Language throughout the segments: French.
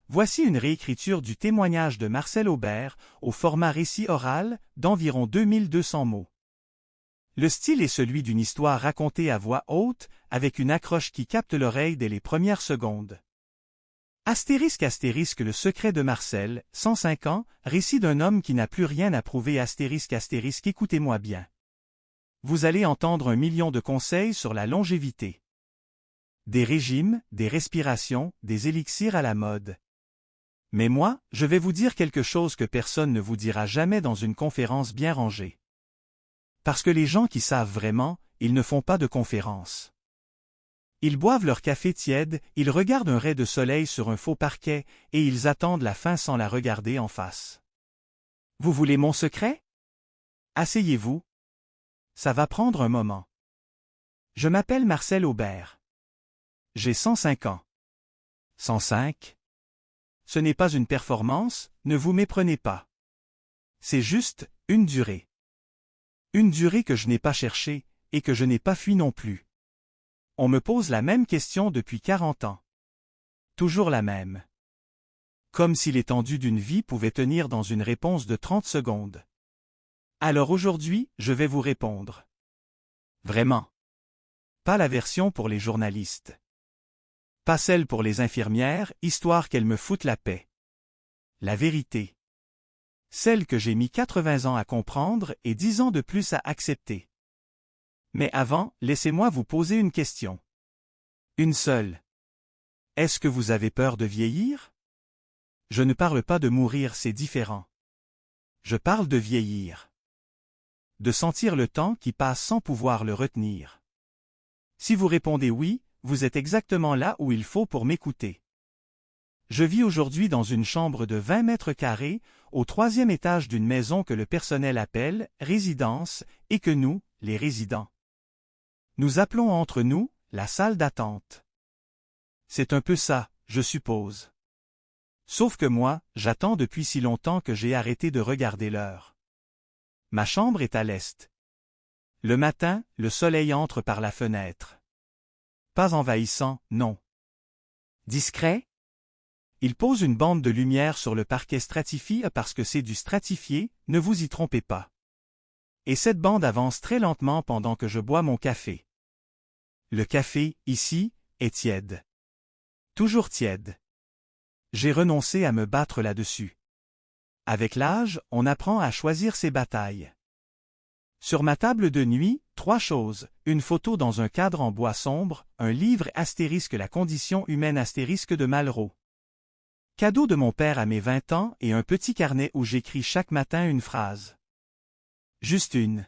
Voici une réécriture du témoignage de Marcel Aubert, au format récit oral, d'environ 2200 mots. Le style est celui d'une histoire racontée à voix haute, avec une accroche qui capte l'oreille dès les premières secondes. Astérisque astérisque le secret de Marcel, 105 ans, récit d'un homme qui n'a plus rien à prouver astérisque astérisque écoutez-moi bien. Vous allez entendre 1 million de conseils sur la longévité. Des régimes, des respirations, des élixirs à la mode. Mais moi, je vais vous dire quelque chose que personne ne vous dira jamais dans une conférence bien rangée. Parce que les gens qui savent vraiment, ils ne font pas de conférences. Ils boivent leur café tiède, ils regardent un ray de soleil sur un faux parquet, et ils attendent la fin sans la regarder en face. Vous voulez mon secret? Asseyez-vous. Ça va prendre un moment. Je m'appelle Marcel Aubert. J'ai 105 ans. 105? Ce n'est pas une performance, ne vous méprenez pas. C'est juste une durée. Une durée que je n'ai pas cherchée, et que je n'ai pas fui non plus. On me pose la même question depuis 40 ans. Toujours la même. Comme si l'étendue d'une vie pouvait tenir dans une réponse de 30 secondes. Alors aujourd'hui, je vais vous répondre. Vraiment. Pas la version pour les journalistes. Pas celle pour les infirmières, histoire qu'elles me foutent la paix. La vérité. Celle que j'ai mis 80 ans à comprendre et 10 ans de plus à accepter. Mais avant, laissez-moi vous poser une question. Une seule. Est-ce que vous avez peur de vieillir? Je ne parle pas de mourir, c'est différent. Je parle de vieillir. De sentir le temps qui passe sans pouvoir le retenir. Si vous répondez oui, vous êtes exactement là où il faut pour m'écouter. Je vis aujourd'hui dans une chambre de 20 mètres carrés, au 3e étage d'une maison que le personnel appelle « résidence » et que nous, les résidents, nous appelons entre nous « la salle d'attente ». C'est un peu ça, je suppose. Sauf que moi, j'attends depuis si longtemps que j'ai arrêté de regarder l'heure. Ma chambre est à l'est. Le matin, le soleil entre par la fenêtre. Pas envahissant, non. Discret? Il pose une bande de lumière sur le parquet stratifié parce que c'est du stratifié, ne vous y trompez pas. Et cette bande avance très lentement pendant que je bois mon café. Le café, ici, est tiède. Toujours tiède. J'ai renoncé à me battre là-dessus. Avec l'âge, on apprend à choisir ses batailles. Sur ma table de nuit, 3 choses, une photo dans un cadre en bois sombre, un livre astérisque la condition humaine astérisque de Malraux. Cadeau de mon père à mes 20 ans et un petit carnet où j'écris chaque matin une phrase. Juste une.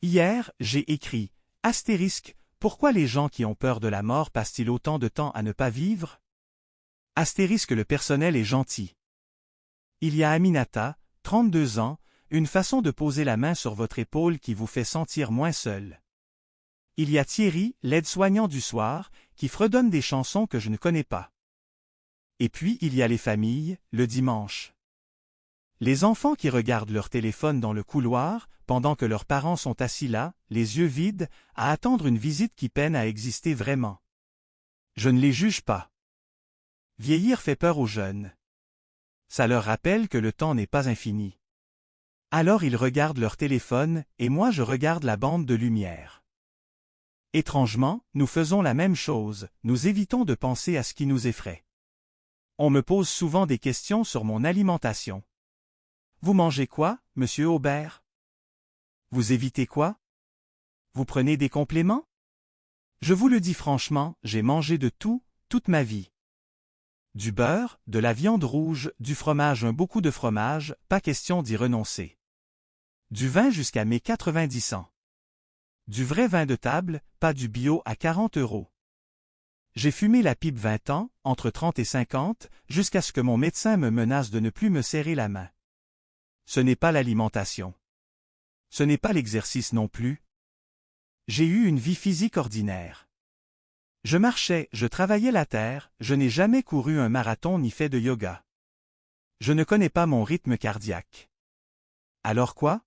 Hier, j'ai écrit, astérisque, pourquoi les gens qui ont peur de la mort passent-ils autant de temps à ne pas vivre? Astérisque le personnel est gentil. Il y a Aminata, 32 ans, une façon de poser la main sur votre épaule qui vous fait sentir moins seul. Il y a Thierry, l'aide-soignant du soir, qui fredonne des chansons que je ne connais pas. Et puis il y a les familles, le dimanche. Les enfants qui regardent leur téléphone dans le couloir, pendant que leurs parents sont assis là, les yeux vides, à attendre une visite qui peine à exister vraiment. Je ne les juge pas. Vieillir fait peur aux jeunes. Ça leur rappelle que le temps n'est pas infini. Alors ils regardent leur téléphone, et moi je regarde la bande de lumière. Étrangement, nous faisons la même chose, nous évitons de penser à ce qui nous effraie. On me pose souvent des questions sur mon alimentation. Vous mangez quoi, monsieur Aubert? Vous évitez quoi? Vous prenez des compléments? Je vous le dis franchement, j'ai mangé de tout, toute ma vie. Du beurre, de la viande rouge, du fromage, beaucoup de fromage, pas question d'y renoncer. Du vin jusqu'à mes 90 ans. Du vrai vin de table, pas du bio à 40 €. J'ai fumé la pipe 20 ans, entre 30 et 50, jusqu'à ce que mon médecin me menace de ne plus me serrer la main. Ce n'est pas l'alimentation. Ce n'est pas l'exercice non plus. J'ai eu une vie physique ordinaire. Je marchais, je travaillais la terre, je n'ai jamais couru un marathon ni fait de yoga. Je ne connais pas mon rythme cardiaque. Alors quoi?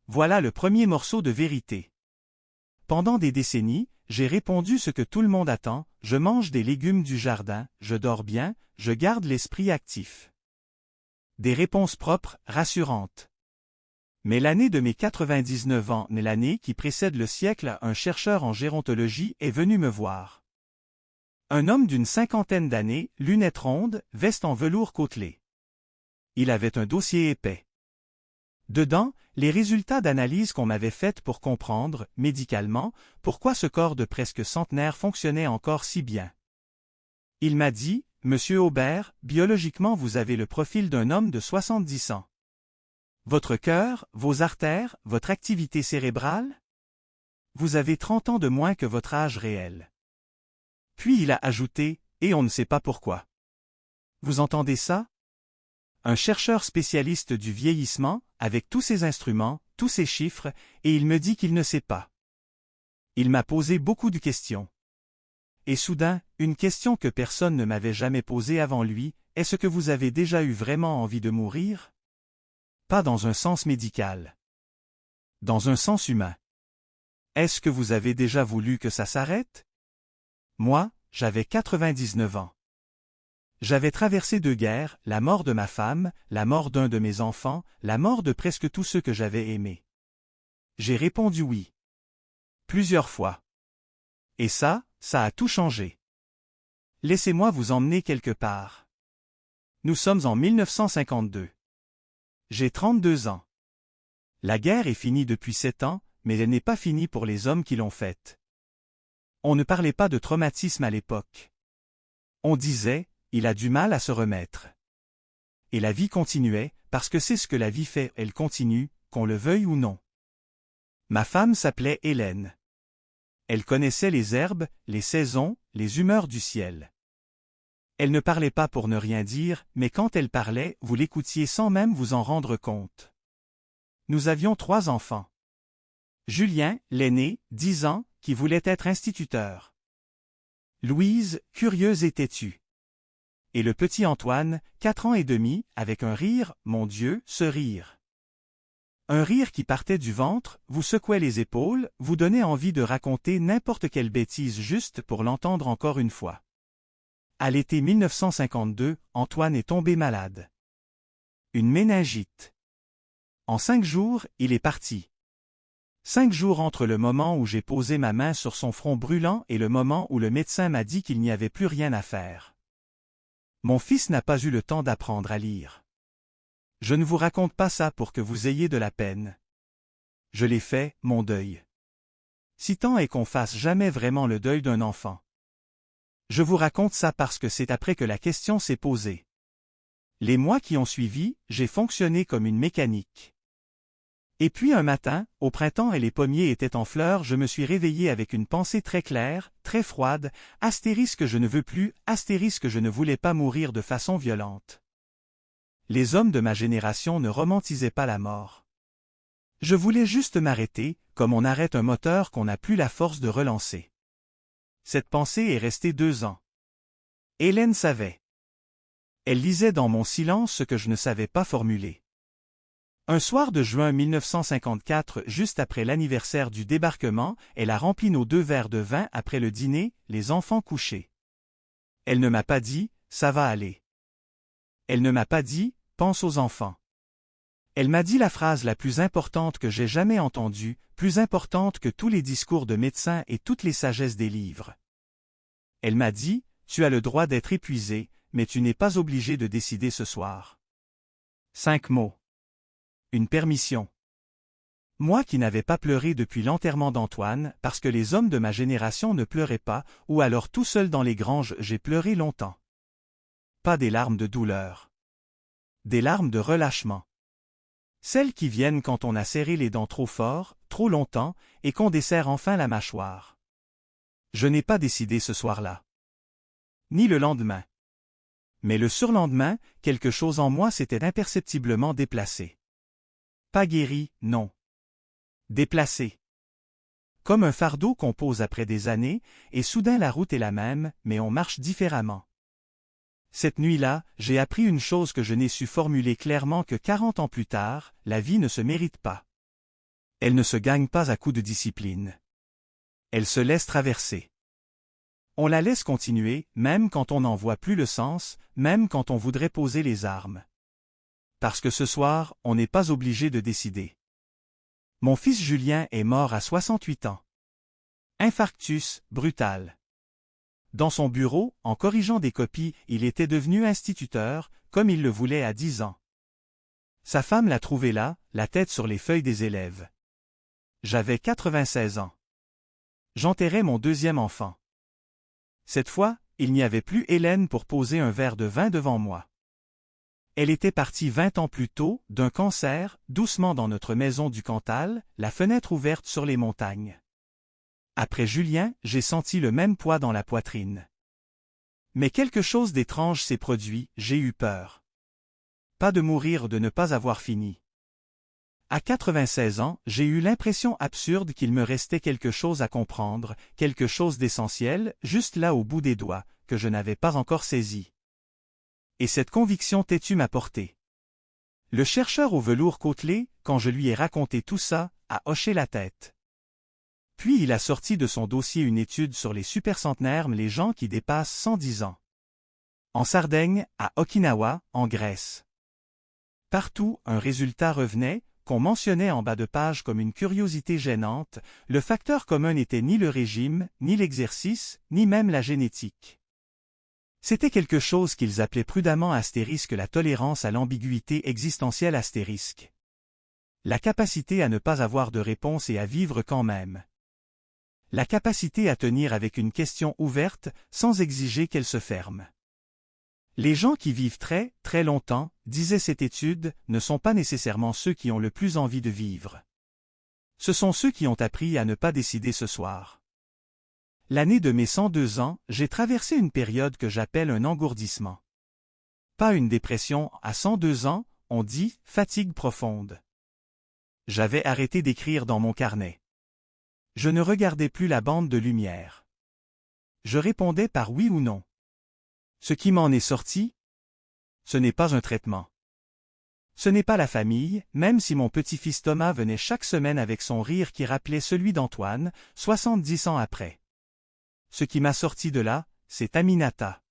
Voilà le premier morceau de vérité. Pendant des décennies, j'ai répondu ce que tout le monde attend, je mange des légumes du jardin, je dors bien, je garde l'esprit actif. Des réponses propres, rassurantes. Mais l'année de mes 99 ans, l'année qui précède le siècle, un chercheur en gérontologie est venu me voir. Un homme d'une cinquantaine d'années, lunettes rondes, veste en velours côtelé. Il avait un dossier épais. Dedans, les résultats d'analyse qu'on m'avait faites pour comprendre, médicalement, pourquoi ce corps de presque centenaire fonctionnait encore si bien. Il m'a dit, « Monsieur Aubert, biologiquement vous avez le profil d'un homme de 70 ans. Votre cœur, vos artères, votre activité cérébrale? Vous avez 30 ans de moins que votre âge réel. » Puis il a ajouté, « Et on ne sait pas pourquoi. » Vous entendez ça? Un chercheur spécialiste du vieillissement, avec tous ses instruments, tous ses chiffres, et il me dit qu'il ne sait pas. Il m'a posé beaucoup de questions. Et soudain, une question que personne ne m'avait jamais posée avant lui, est-ce que vous avez déjà eu vraiment envie de mourir? Pas dans un sens médical. Dans un sens humain. Est-ce que vous avez déjà voulu que ça s'arrête? Moi, j'avais 99 ans. J'avais traversé 2 guerres, la mort de ma femme, la mort d'un de mes enfants, la mort de presque tous ceux que j'avais aimés. J'ai répondu oui. Plusieurs fois. Et ça a tout changé. Laissez-moi vous emmener quelque part. Nous sommes en 1952. J'ai 32 ans. La guerre est finie depuis 7 ans, mais elle n'est pas finie pour les hommes qui l'ont faite. On ne parlait pas de traumatisme à l'époque. On disait, il a du mal à se remettre. Et la vie continuait, parce que c'est ce que la vie fait, elle continue, qu'on le veuille ou non. Ma femme s'appelait Hélène. Elle connaissait les herbes, les saisons, les humeurs du ciel. Elle ne parlait pas pour ne rien dire, mais quand elle parlait, vous l'écoutiez sans même vous en rendre compte. Nous avions 3 enfants. Julien, l'aîné, 10 ans, qui voulait être instituteur. Louise, curieuse et têtue. Et le petit Antoine, 4 ans et demi, avec un rire, mon Dieu, ce rire. Un rire qui partait du ventre, vous secouait les épaules, vous donnait envie de raconter n'importe quelle bêtise juste pour l'entendre encore une fois. À l'été 1952, Antoine est tombé malade. Une méningite. En 5 jours, il est parti. 5 jours entre le moment où j'ai posé ma main sur son front brûlant et le moment où le médecin m'a dit qu'il n'y avait plus rien à faire. Mon fils n'a pas eu le temps d'apprendre à lire. Je ne vous raconte pas ça pour que vous ayez de la peine. Je l'ai fait, mon deuil. Si tant est qu'on fasse jamais vraiment le deuil d'un enfant. Je vous raconte ça parce que c'est après que la question s'est posée. Les mois qui ont suivi, j'ai fonctionné comme une mécanique. Et puis un matin, au printemps et les pommiers étaient en fleurs, je me suis réveillé avec une pensée très claire, très froide, astérisque je ne veux plus, astérisque je ne voulais pas mourir de façon violente. Les hommes de ma génération ne romantisaient pas la mort. Je voulais juste m'arrêter, comme on arrête un moteur qu'on n'a plus la force de relancer. Cette pensée est restée 2 ans. Hélène savait. Elle lisait dans mon silence ce que je ne savais pas formuler. Un soir de juin 1954, juste après l'anniversaire du débarquement, elle a rempli nos 2 verres de vin après le dîner, les enfants couchés. Elle ne m'a pas dit, ça va aller. Elle ne m'a pas dit, pense aux enfants. Elle m'a dit la phrase la plus importante que j'ai jamais entendue, plus importante que tous les discours de médecins et toutes les sagesses des livres. Elle m'a dit, tu as le droit d'être épuisé, mais tu n'es pas obligé de décider ce soir. 5 mots. Une permission. Moi qui n'avais pas pleuré depuis l'enterrement d'Antoine, parce que les hommes de ma génération ne pleuraient pas, ou alors tout seul dans les granges j'ai pleuré longtemps. Pas des larmes de douleur. Des larmes de relâchement. Celles qui viennent quand on a serré les dents trop fort, trop longtemps, et qu'on desserre enfin la mâchoire. Je n'ai pas décidé ce soir-là. Ni le lendemain. Mais le surlendemain, quelque chose en moi s'était imperceptiblement déplacé. Pas guéri, non. Déplacé. Comme un fardeau qu'on pose après des années, et soudain la route est la même, mais on marche différemment. Cette nuit-là, j'ai appris une chose que je n'ai su formuler clairement que 40 ans plus tard, la vie ne se mérite pas. Elle ne se gagne pas à coups de discipline. Elle se laisse traverser. On la laisse continuer, même quand on n'en voit plus le sens, même quand on voudrait poser les armes. Parce que ce soir, on n'est pas obligé de décider. Mon fils Julien est mort à 68 ans. Infarctus, brutal. Dans son bureau, en corrigeant des copies, il était devenu instituteur, comme il le voulait à 10 ans. Sa femme l'a trouvé là, la tête sur les feuilles des élèves. J'avais 96 ans. J'enterrais mon deuxième enfant. Cette fois, il n'y avait plus Hélène pour poser un verre de vin devant moi. Elle était partie 20 ans plus tôt, d'un cancer, doucement dans notre maison du Cantal, la fenêtre ouverte sur les montagnes. Après Julien, j'ai senti le même poids dans la poitrine. Mais quelque chose d'étrange s'est produit, j'ai eu peur. Pas de mourir de ne pas avoir fini. À 96 ans, j'ai eu l'impression absurde qu'il me restait quelque chose à comprendre, quelque chose d'essentiel, juste là au bout des doigts, que je n'avais pas encore saisi. Et cette conviction têtue m'a porté. Le chercheur au velours côtelé, quand je lui ai raconté tout ça, a hoché la tête. Puis il a sorti de son dossier une étude sur les supercentenaires, les gens qui dépassent 110 ans. En Sardaigne, à Okinawa, en Grèce. Partout, un résultat revenait, qu'on mentionnait en bas de page comme une curiosité gênante, le facteur commun n'était ni le régime, ni l'exercice, ni même la génétique. C'était quelque chose qu'ils appelaient prudemment astérisque la tolérance à l'ambiguïté existentielle astérisque. La capacité à ne pas avoir de réponse et à vivre quand même. La capacité à tenir avec une question ouverte, sans exiger qu'elle se ferme. Les gens qui vivent très, très longtemps, disait cette étude, ne sont pas nécessairement ceux qui ont le plus envie de vivre. Ce sont ceux qui ont appris à ne pas décider ce soir. L'année de mes 102 ans, j'ai traversé une période que j'appelle un engourdissement. Pas une dépression, à 102 ans, on dit « fatigue profonde ». J'avais arrêté d'écrire dans mon carnet. Je ne regardais plus la bande de lumière. Je répondais par oui ou non. Ce qui m'en est sorti, ce n'est pas un traitement. Ce n'est pas la famille, même si mon petit-fils Thomas venait chaque semaine avec son rire qui rappelait celui d'Antoine, 70 ans après. Ce qui m'a sorti de là, c'est Aminata.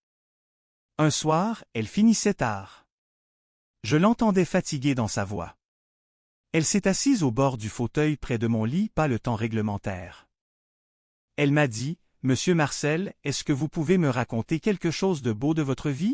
Un soir, elle finissait tard. Je l'entendais fatiguée dans sa voix. Elle s'est assise au bord du fauteuil près de mon lit, pas le temps réglementaire. Elle m'a dit, « Monsieur Marcel, est-ce que vous pouvez me raconter quelque chose de beau de votre vie ?